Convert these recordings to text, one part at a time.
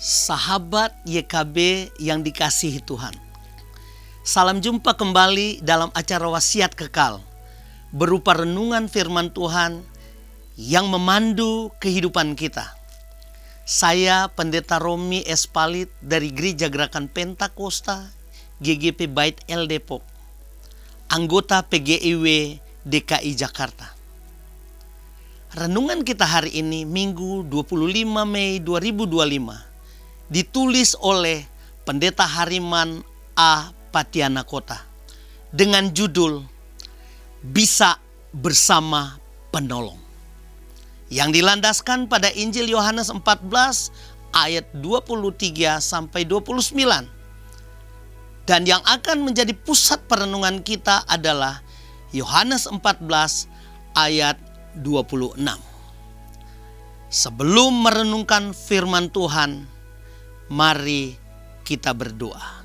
Sahabat YKB yang dikasihi Tuhan, salam jumpa kembali dalam acara Wasiat Kekal, berupa renungan firman Tuhan yang memandu kehidupan kita. Saya Pendeta Romi S. Palit dari Gereja Gerakan Pentakosta GGP Bait El Depok, anggota PGIW DKI Jakarta. Renungan kita hari ini Minggu 25 Mei 2025 ditulis oleh Pendeta Hariman A. Patiana Kota dengan judul Bisa Bersama Penolong, yang dilandaskan pada Injil Yohanes 14 ayat 23 sampai 29. Dan yang akan menjadi pusat perenungan kita adalah Yohanes 14 ayat 26. Sebelum merenungkan firman Tuhan, mari kita berdoa.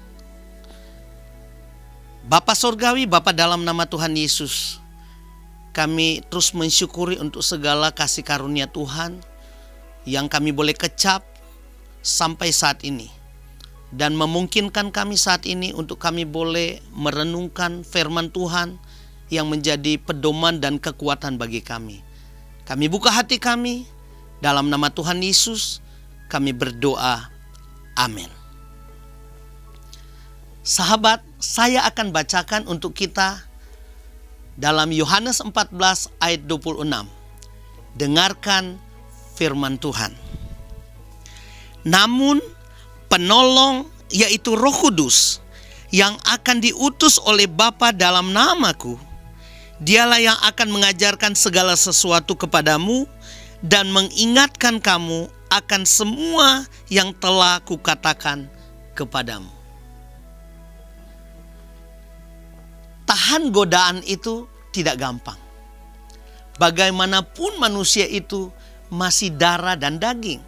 Bapa Sorgawi, Bapa dalam nama Tuhan Yesus, kami terus mensyukuri untuk segala kasih karunia Tuhan yang kami boleh kecap sampai saat ini, dan memungkinkan kami saat ini untuk kami boleh merenungkan firman Tuhan yang menjadi pedoman dan kekuatan bagi kami. Kami buka hati kami, dalam nama Tuhan Yesus kami berdoa. Amin. Sahabat, saya akan bacakan untuk kita dalam Yohanes 14 ayat 26. Dengarkan firman Tuhan. Namun penolong, yaitu Roh Kudus, yang akan diutus oleh Bapa dalam namaku, Dialah yang akan mengajarkan segala sesuatu kepadamu dan mengingatkan kamu akan semua yang telah kukatakan kepadamu. Tahan godaan itu tidak gampang. Bagaimanapun manusia itu masih darah dan daging.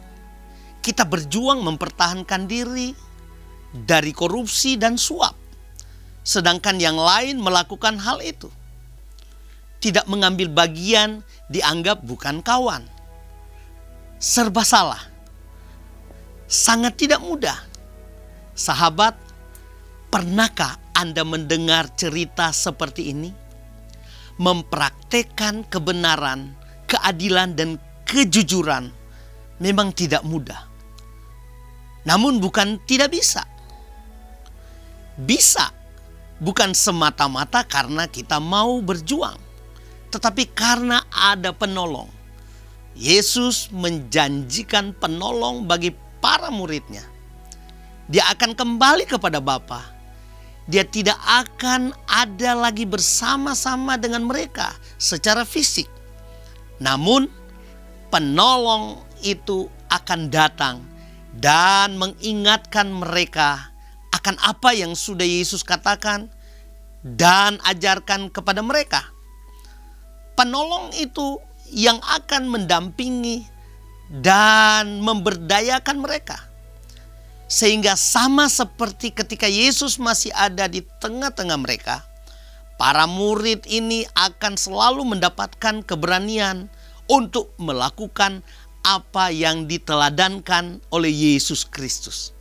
Kita berjuang mempertahankan diri dari korupsi dan suap. Sedangkan yang lain melakukan hal itu. Tidak mengambil bagian dianggap bukan kawan. Serba salah. Sangat tidak mudah. Sahabat, pernahkah Anda mendengar cerita seperti ini? Mempraktekkan kebenaran, keadilan, dan kejujuran memang tidak mudah. Namun bukan tidak bisa. Bisa, bukan semata-mata karena kita mau berjuang, tetapi karena ada penolong. Yesus menjanjikan penolong bagi para muridnya. Dia akan kembali kepada Bapa. Dia tidak akan ada lagi bersama-sama dengan mereka secara fisik. Namun penolong itu akan datang dan mengingatkan mereka akan apa yang sudah Yesus katakan dan ajarkan kepada mereka. Penolong itu yang akan mendampingi dan memberdayakan mereka. Sehingga sama seperti ketika Yesus masih ada di tengah-tengah mereka, para murid ini akan selalu mendapatkan keberanian untuk melakukan apa yang diteladankan oleh Yesus Kristus.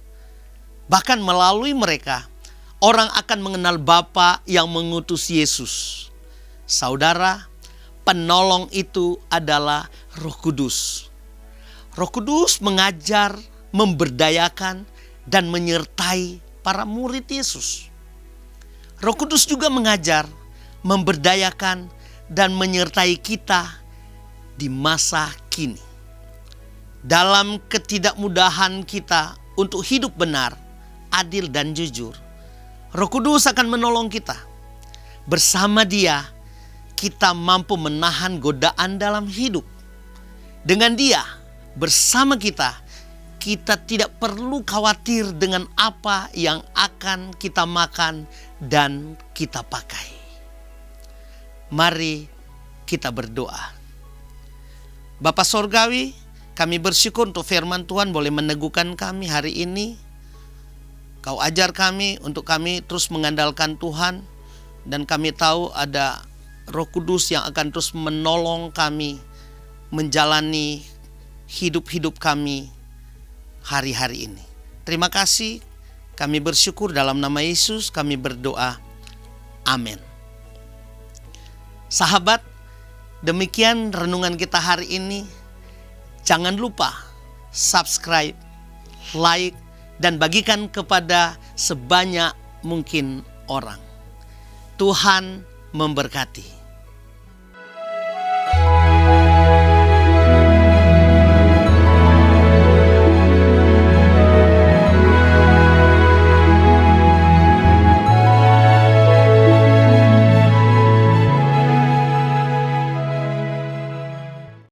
Bahkan melalui mereka, orang akan mengenal Bapa yang mengutus Yesus. Saudara, penolong itu adalah Roh Kudus. Roh Kudus mengajar, memberdayakan, dan menyertai para murid Yesus. Roh Kudus juga mengajar, memberdayakan, dan menyertai kita di masa kini. Dalam ketidakmudahan kita untuk hidup benar, adil, dan jujur, Roh Kudus akan menolong kita. Bersama Dia, kita mampu menahan godaan dalam hidup. Dengan Dia bersama kita, kita tidak perlu khawatir dengan apa yang akan kita makan dan kita pakai. Mari kita berdoa. Bapa Sorgawi, kami bersyukur untuk firman Tuhan boleh meneguhkan kami hari ini. Kau ajar kami untuk kami terus mengandalkan Tuhan, dan kami tahu ada Roh Kudus yang akan terus menolong kami menjalani hidup-hidup kami hari-hari ini. Terima kasih, kami bersyukur dalam nama Yesus kami berdoa. Amin. Sahabat, demikian renungan kita hari ini. Jangan lupa subscribe, like, dan bagikan kepada sebanyak mungkin orang. Tuhan memberkati.